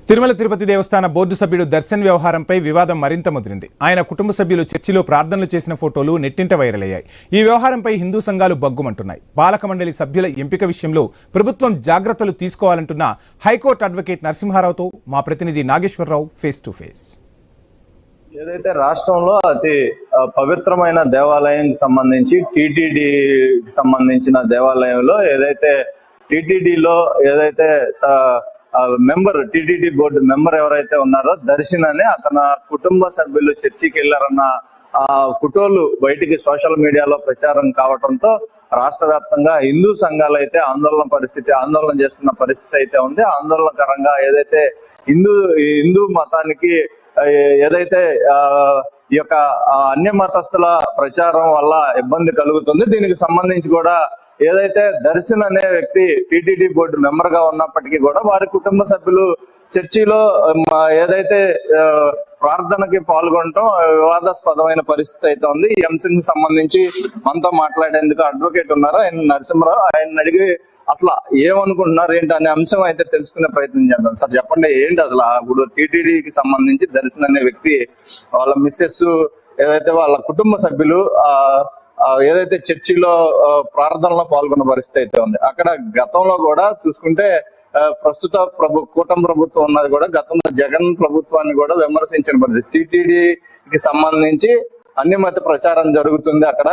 తిరుమల తిరుపతి దేవస్థాన బోర్డు సభ్యుడు దర్శన్ వ్యవహారంపై వివాదం మరింత ముదిరింది. ఆయన కుటుంబ సభ్యులు చర్చిలో ప్రార్థనలు చేసిన ఫోటోలు నెట్టింట వైరల్ అయ్యాయి. ఈ వ్యవహారంపై హిందూ సంఘాలు బగ్గుమంటున్నాయి. పాలక మండలి సభ్యుల ఎంపిక విషయంలో ప్రభుత్వం జాగ్రత్తలు తీసుకోవాలంటున్న హైకోర్టు అడ్వకేట్ నరసింహారావుతో మా ప్రతినిధి నాగేశ్వరరావు ఫేస్ టు ఫేస్. ఏదైతే రాష్ట్రంలో అతి పవిత్రమైన దేవాలయానికి సంబంధించి టీటీడీకి సంబంధించిన దేవాలయంలో ఏదైతే టీటీడీలో ఏదైతే మెంబర్ టీటీడీ బోర్డు మెంబర్ ఎవరైతే ఉన్నారో దర్శన్ అని అతని కుటుంబ సభ్యులు చర్చికి వెళ్లారన్న ఫోటోలు బయటికి సోషల్ మీడియాలో ప్రచారం కావడంతో రాష్ట్ర వ్యాప్తంగా హిందూ సంఘాలు అయితే ఆందోళన చేస్తున్న పరిస్థితి అయితే ఉంది. ఆందోళనకరంగా ఏదైతే హిందూ మతానికి ఏదైతే ఈ యొక్క అన్య మతస్థుల ప్రచారం వల్ల ఇబ్బంది కలుగుతుంది, దీనికి సంబంధించి కూడా ఏదైతే దర్శన్ అనే వ్యక్తి టీటీడీ బోర్డు మెంబర్ గా ఉన్నప్పటికీ కూడా వారి కుటుంబ సభ్యులు చర్చిలో ఏదైతే ప్రార్థనకి పాల్గొనడం వివాదాస్పదమైన పరిస్థితి అయితే ఉంది. ఈ అంశానికి సంబంధించి మనతో మాట్లాడేందుకు అడ్వకేట్ ఉన్నారు, ఆయన నరసింహరావు. ఆయన అడిగి అసలు ఏమనుకుంటున్నారు ఏంటి అనే అంశం అయితే తెలుసుకునే ప్రయత్నం చేద్దాం. సార్ చెప్పండి, ఏంటి అసలు ఇప్పుడు టీటీడీకి సంబంధించి దర్శన్ అనే వ్యక్తి వాళ్ళ మిస్సెస్ ఏదైతే వాళ్ళ కుటుంబ సభ్యులు ఏదైతే చర్చిలో ప్రార్థనలో పాల్గొన్న పరిస్థితి అయితే ఉంది. అక్కడ గతంలో కూడా చూసుకుంటే ప్రస్తుత కూటమి ప్రభుత్వం ఉన్నది కూడా గతంలో జగన్ ప్రభుత్వాన్ని కూడా విమర్శించిన పరిస్థితి. టీటీడీకి సంబంధించి అన్యమత ప్రచారం జరుగుతుంది, అక్కడ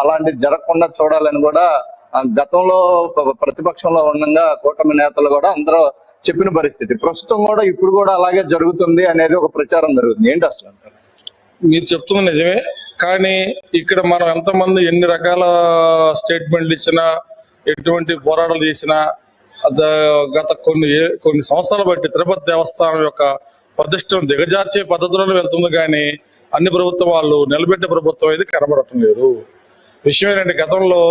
అలాంటి జరగకుండా చూడాలని కూడా గతంలో ప్రతిపక్షంలో ఉండగా కూటమి నేతలు కూడా అందరూ చెప్పిన పరిస్థితి. ప్రస్తుతం కూడా ఇప్పుడు కూడా అలాగే జరుగుతుంది అనేది ఒక ప్రచారం జరుగుతుంది. ఏంటి అసలు మీరు చెప్తున్న నిజమే, కానీ ఇక్కడ మనం ఎంతమంది ఎన్ని రకాల స్టేట్మెంట్లు ఇచ్చినా ఎటువంటి పోరాటాలు చేసినా గత కొన్ని సంవత్సరాలు బట్టి తిరుపతి దేవస్థానం యొక్క ప్రతిష్టను దిగజార్చే పద్ధతులను వెళ్తుంది, కానీ అన్ని ప్రభుత్వం వాళ్ళు నిలబెట్టే ప్రభుత్వం అయితే కనబడటం లేదు. విషయం ఏంటంటే గతంలో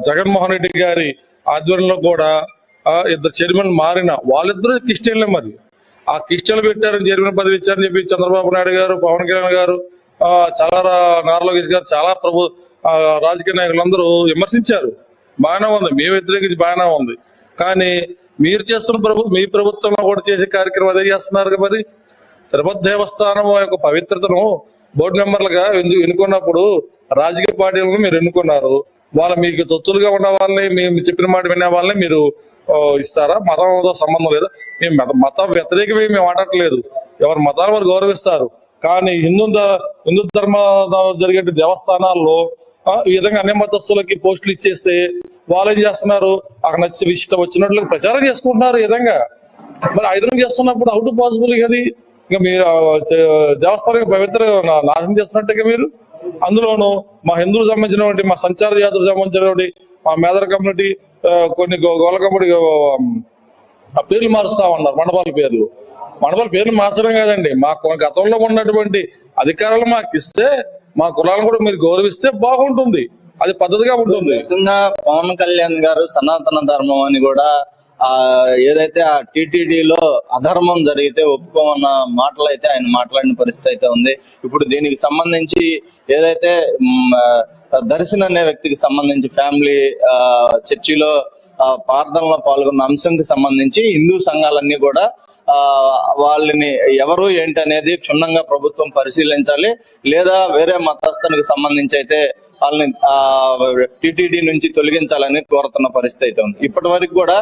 జగన్మోహన్ రెడ్డి గారి ఆధ్వర్యంలో కూడా ఇద్దరు చైర్మన్ మారిన వాళ్ళిద్దరూ క్రిస్టియన్లే. మరి ఆ క్రిస్టియన్లు పెట్టారని చైర్మన్ పదవి ఇచ్చారని చెప్పి చంద్రబాబు నాయుడు గారు, పవన్ కళ్యాణ్ గారు, నారా లోకేష్ గారు, చాలా రాజకీయ నాయకులందరూ విమర్శించారు. బాగానే ఉంది, మేము వ్యతిరేకించి బాగానే ఉంది. కానీ మీరు చేస్తున్న మీ ప్రభుత్వంలో కూడా చేసే కార్యక్రమం అదే చేస్తున్నారు. మరి తిరుపతి దేవస్థానం యొక్క పవిత్రతను బోర్డు మెంబర్లుగా ఎన్నుకున్నప్పుడు రాజకీయ పార్టీలను మీరు ఎన్నుకున్నారు. వాళ్ళ మీకు తొత్తులుగా ఉన్న వాళ్ళని, మేము చెప్పిన మాట వినే వాళ్ళని మీరు ఇస్తారా? మతంతో సంబంధం లేదా? మేము మత వ్యతిరేకమే మేము ఆడట్లేదు, ఎవరి మతాన్ని వారు గౌరవిస్తారు. కానీ హిందూ ధర్మ జరిగే దేవస్థానాల్లో ఈ విధంగా అన్ని మతస్థులకి పోస్టులు ఇచ్చేస్తే వాళ్ళు ఏం చేస్తున్నారు, అక్కడ నచ్చి ఇష్టం వచ్చినట్లు ప్రచారం చేసుకుంటున్నారు. ఈ విధంగా మరి ఆ విధంగా చేస్తున్నప్పుడు హౌ టు పాసిబుల్ అది? ఇంకా మీరు దేవస్థానం పవిత్ర నాశనం చేస్తున్నట్టుగా మీరు. అందులోనూ మా హిందువులకు సంబంధించినటువంటి, మా సంచార జాతులకు సంబంధించినటువంటి, మా మేదర కమ్యూనిటీ, కొన్ని గోల కమ్యూనిటీ పేర్లు మారుస్తా ఉన్నారు. మండపాల పేర్లు మార్చడం కాదండి, మా గతంలో ఉన్నటువంటి అధికారాలు మాకు ఇస్తే, మా కులాలను కూడా మీరు గౌరవిస్తే బాగుంటుంది, అది పద్ధతిగా ఉంటుంది. పవన్ కళ్యాణ్ గారు సనాతన ధర్మం అని కూడా ఏదైతే ఆ టీటీడీలో అధర్మం జరిగితే ఒప్పుకోమన్న మాటలు అయితే ఆయన మాట్లాడిన పరిస్థితి అయితే ఉంది. ఇప్పుడు దీనికి సంబంధించి ఏదైతే దర్శన్ అనే వ్యక్తికి సంబంధించి ఫ్యామిలీ చర్చిలో ప్రార్థనలో పాల్గొన్న అంశంకి సంబంధించి హిందూ సంఘాలన్నీ కూడా వాళ్ళని ఎవరు ఏంటి అనేది క్షుణ్ణంగా ప్రభుత్వం పరిశీలించాలి, లేదా వేరే మతస్థానికి సంబంధించి అయితే వాళ్ళని టీటీడీ నుంచి తొలగించాలని కోరుతున్న పరిస్థితి అయితే ఉంది. ఇప్పటి వరకు కూడా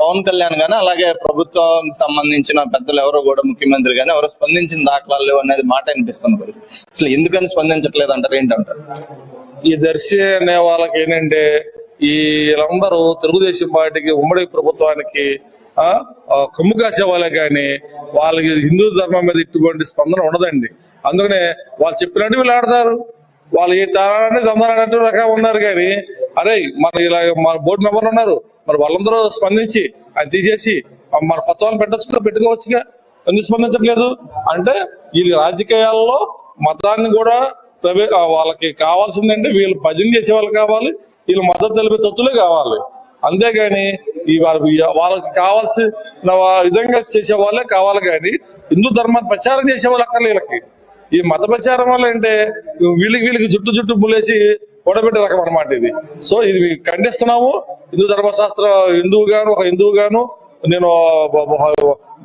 పవన్ కళ్యాణ్ గానీ అలాగే ప్రభుత్వం సంబంధించిన పెద్దలు ఎవరో కూడా, ముఖ్యమంత్రి గానీ ఎవరో స్పందించిన దాఖలాలు లేవు అనేది మాట అనిపిస్తున్న పరిస్థితి. అసలు ఎందుకని స్పందించట్లేదు అంటారు, ఏంటంటారు? ఈ దర్శి అనే వాళ్ళకి ఏంటంటే వీళ్ళందరూ తెలుగుదేశం పార్టీకి, ఉమ్మడి ప్రభుత్వానికి కొమ్ము కాసే వాళ్ళే, కానీ వాళ్ళకి హిందూ ధర్మం మీద ఇటువంటి స్పందన ఉండదండి. అందుకనే వాళ్ళు చెప్పినట్టు వీళ్ళు ఆడతారు. వాళ్ళు ఈ తరాన్ని దొంగనట్టు రకాలు ఉన్నారు, కానీ అరే మన ఇలా మన బోర్డు మెంబర్లు ఉన్నారు, మరి వాళ్ళందరూ స్పందించి ఆయన తీసేసి మన కొత్త వాళ్ళని పెట్టుకోవచ్చుగా, ఎందుకు స్పందించట్లేదు అంటే ఈ రాజకీయాల్లో మతాన్ని కూడా వాళ్ళకి కావాల్సిందంటే వీళ్ళు భజన చేసే వాళ్ళు కావాలి, వీళ్ళు మద్దతు తెలిపే తొత్తులే కావాలి. అంతేగాని వాళ్ళకి కావాల్సిన విధంగా చేసే వాళ్ళే కావాలి, కానీ హిందూ ధర్మాన్ని ప్రచారం చేసే వాళ్ళు అక్కర్లే. వీళ్ళకి ఈ మత ప్రచారం వల్ల అంటే వీళ్ళకి జుట్టు ములేసి ఓడబెట్టే రకం అనమాట ఇది. సో ఇది ఖండిస్తున్నాము. హిందూ ధర్మశాస్త్ర హిందువుగాను నేను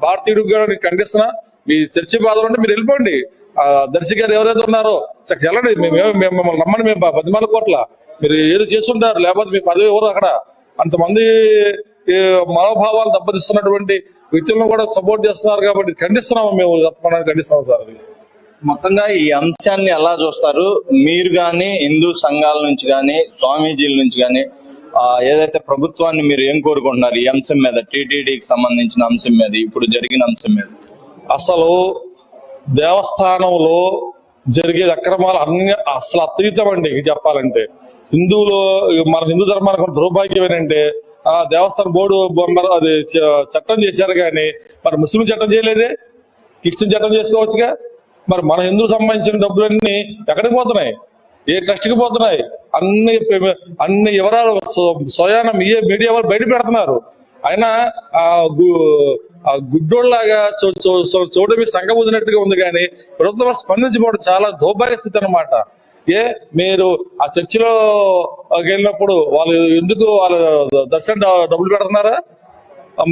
భారతీయుడు గారిని ఖండిస్తున్నా. మీ చర్చి బాధలు ఉంటే మీరు వెళ్ళిపోండి. దర్శి గారు ఎవరైతే ఉన్నారో చల్లండి. మిమ్మల్ని నమ్మని మేము 10 కోట్ల మీరు ఏదో చేస్తుంటారు, లేకపోతే మీ పదవి ఎవరు అక్కడ. అంతమంది మనోభావాలు దెబ్బతీస్తున్నటువంటి వ్యక్తులను కూడా సపోర్ట్ చేస్తున్నారు కాబట్టి ఖండిస్తున్నాము. మేము తప్పకుండా ఖండిస్తున్నాం సార్. మొత్తంగా ఈ అంశాన్ని ఎలా చూస్తారు మీరు గాని, హిందూ సంఘాల నుంచి గాని, స్వామీజీల నుంచి గాని? ఏదైతే ప్రభుత్వాన్ని మీరు ఏం కోరుకుంటున్నారు ఈ అంశం మీద, టీటీడీకి సంబంధించిన అంశం మీద, ఇప్పుడు జరిగిన అంశం మీద? అసలు దేవస్థానంలో జరిగే అక్రమాలు అన్ని అసలు అతీతం అండి. చెప్పాలంటే హిందువులు, మన హిందూ ధర్మానికి దౌర్భాగ్యం ఏంటంటే దేవస్థాన బోర్డు అది చట్టం చేశారు కానీ మరి ముస్లిం చట్టం చేయలేదే, క్రిస్టియన్ చట్టం చేసుకోవచ్చుగా. మరి మన హిందువులకు సంబంధించిన డబ్బులన్నీ ఎక్కడికి పోతున్నాయి? ఏ ట్రస్ట్కి పోతున్నాయి? అన్ని వివరాలు స్వయాన మీడియా వాళ్ళు బయట పెడుతున్నారు. అయినా గుడ్డోళ్ళలాగా చూడమి సంఘబుదినట్టుగా ఉంది కానీ ప్రభుత్వం స్పందించబోవడం చాలా దౌర్భాగ్య స్థితి అన్నమాట. మీరు ఆ చర్చిలో వెళ్ళినప్పుడు వాళ్ళు ఎందుకు వాళ్ళ దర్శనం డబ్బులు పెడుతున్నారా?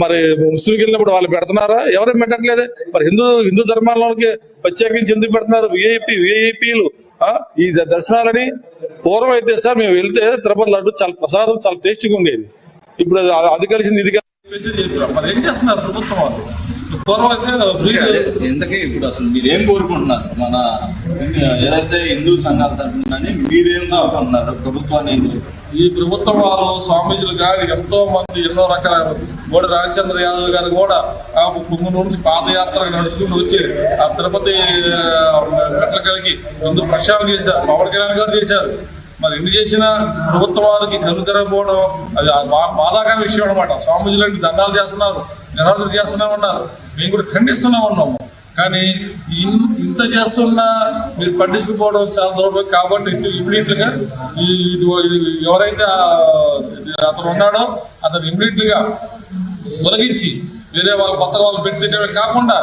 మరి ముస్లింకి వెళ్ళినప్పుడు వాళ్ళు పెడుతున్నారా? ఎవరేం పెట్టట్లేదే. మరి హిందూ ధర్మాలకి ప్రత్యేకించి ఎందుకు పెడుతున్నారు? విఐపీలు ఈ దర్శనాలని. పూర్వం అయితే సార్ మేము వెళ్తే తిరుపతి లడ్డు చాలా ప్రసాదం చాలా టేస్టీగా ఉండేది. ఇప్పుడు అది కలిసింది ఇది చెప్పారు. మరి ఏం చేస్తున్నారు ప్రభుత్వం వాళ్ళు? పూర్వం అయితే ఫ్రీ. ఎందుకే ఇప్పుడు అసలు మీరేం కోరుకుంటున్నారు? మన ఏదైతే హిందూ సంఘాల తరఫున కానీ మీరేం కోరుకుంటున్నారు ప్రభుత్వాన్ని? ఈ ప్రభుత్వం వాళ్ళు స్వామీజీలు కానీ ఎంతో మంది ఎన్నో రకాల గోడి రామచంద్ర యాదవ్ గారు కూడా కుమ్ము నుంచి పాదయాత్ర నడుచుకుంటూ వచ్చి ఆ తిరుపతి మెట్ల కలిగి హిందూ ప్రక్షాళన చేశారు. పవన్ కళ్యాణ్ గారు చేశారు. మరి ఎన్ని చేసినా ప్రభుత్వం వారికి కళ్ళు తెరకపోవడం అది బాధాకర విషయం అనమాట. స్వామీజీలు దండాలు చేస్తున్నారు, నిరాధన చేస్తున్నామన్నారు. మేము కూడా ఖండిస్తున్నామన్నాము. కానీ ఇంత చేస్తున్నా మీరు పట్టించుకుపోవడం చాలా దౌర్భాగ్యం. కాబట్టి ఇమ్మీడియట్లుగా ఎవరైతే అతను ఉన్నాడో అతను ఇమ్మీడియట్లుగా తొలగించి వేరే వాళ్ళు కొత్త వాళ్ళు పెట్టేటవి కాకుండా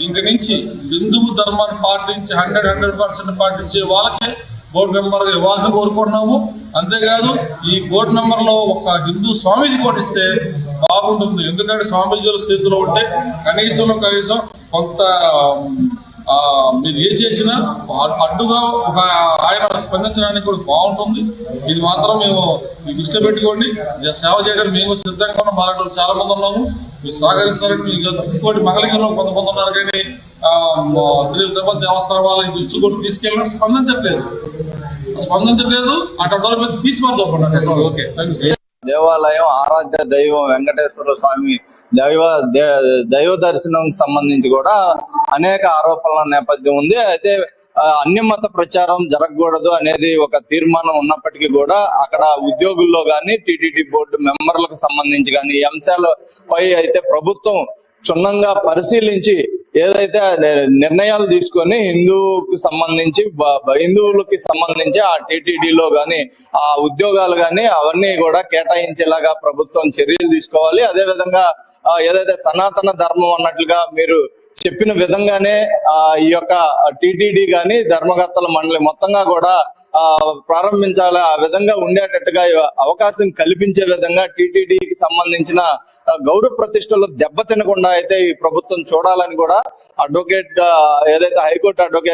ఇంక నుంచి హిందూ ధర్మాన్ని పాటించి 100% పాటించే వాళ్ళకే బోర్డు మెంబర్గా ఇవ్వాల్సిన కోరుకుంటున్నాము. అంతేకాదు ఈ బోర్డు మెంబర్లో ఒక హిందూ స్వామీజీ కూడా ఇస్తే బాగుంటుంది. ఎందుకంటే స్వామీజీల స్థితిలో ఉంటే కనీసం కొంత మీరు ఏ చేసినా అడ్డుగా ఒక ఆయన స్పందించడానికి కూడా బాగుంటుంది. ఇది మాత్రం మేము దృష్టిలో పెట్టుకోండి. సేవ చేయడానికి మేము సిద్ధంగా ఉన్నాం. మాలాంటి చాలా మంది ఉన్నాము. మీరు సహకరిస్తారని మీకు ఇంకోటి మంగళగిరిలో కొంతమంది ఉన్నారు కానీ తిరుపతి దేవస్థానం వాళ్ళకి దృష్టి కూడా తీసుకెళ్ళడం స్పందించట్లేదు. అక్కడ తీసిపోతాం. ఓకే, దేవాలయం ఆరాధ్య దైవం వెంకటేశ్వర స్వామి దైవ దర్శనం సంబంధించి కూడా అనేక ఆరోపణల నేపథ్యం ఉంది. అయితే అన్య మత ప్రచారం జరగకూడదు అనేది ఒక తీర్మానం ఉన్నప్పటికీ కూడా అక్కడ ఉద్యోగుల్లో కానీ టీటీడీ బోర్డు మెంబర్లకు సంబంధించి కానీ ఈ అంశాలపై అయితే ప్రభుత్వం క్షుణ్ణంగా పరిశీలించి ఏదైతే నిర్ణయాలు తీసుకొని హిందువులకి సంబంధించి ఆ టీటీడీలో గాని ఆ ఉద్యోగాలు గాని అవన్నీ కూడా కేటాయించేలాగా ప్రభుత్వం చర్యలు తీసుకోవాలి. అదే విధంగా ఏదైతే సనాతన ధర్మం అన్నట్లుగా మీరు చెప్పిన విధంగానే ఈ యొక్క టీటీడీ గాని ధర్మకర్తల మండలి మొత్తంగా కూడా ప్రారంభించాలి. ఆ విధంగా ఉండేటట్టుగా అవకాశం కల్పించే విధంగా టీటీడీకి సంబంధించిన గౌరవ ప్రతిష్టలు దెబ్బతినకుండా అయితే ఈ ప్రభుత్వం చూడాలని కూడా అడ్వకేట్ ఏదైతే హైకోర్టు అడ్వకేట్